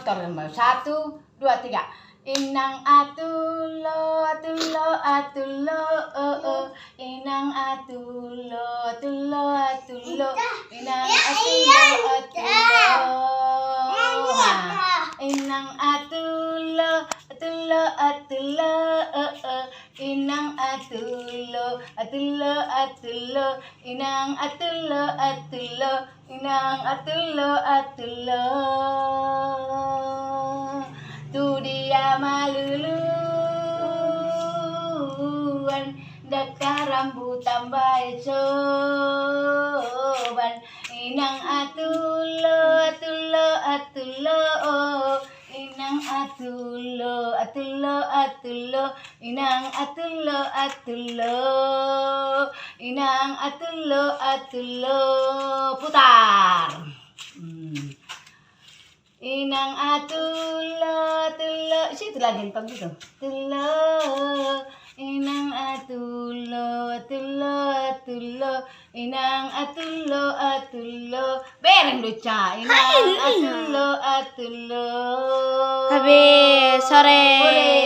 motor. 1, 2, 3. Inang atulo, atulo, atulo, inang atulo, atulo, atulo, inang atulo, atulo. Inang atulo, atulo, atulo, inang atulo, atulo, atulo, inang atulo, atulo, inang atulo, atulo. Tu dia maluluan, daka rambutan bae soban. Inang atulo, atulo, atulo, inang atulo, atulo, atulo, inang atulo, atulo, inang atulo, atulo. Putar. Inang atulo, atulo. Situ lagi pag gitu. Atulo, inang atulo, atulo, atulo, inang atulo, atulo. Bereng luca. Inang atulo, atulo. Habis sore.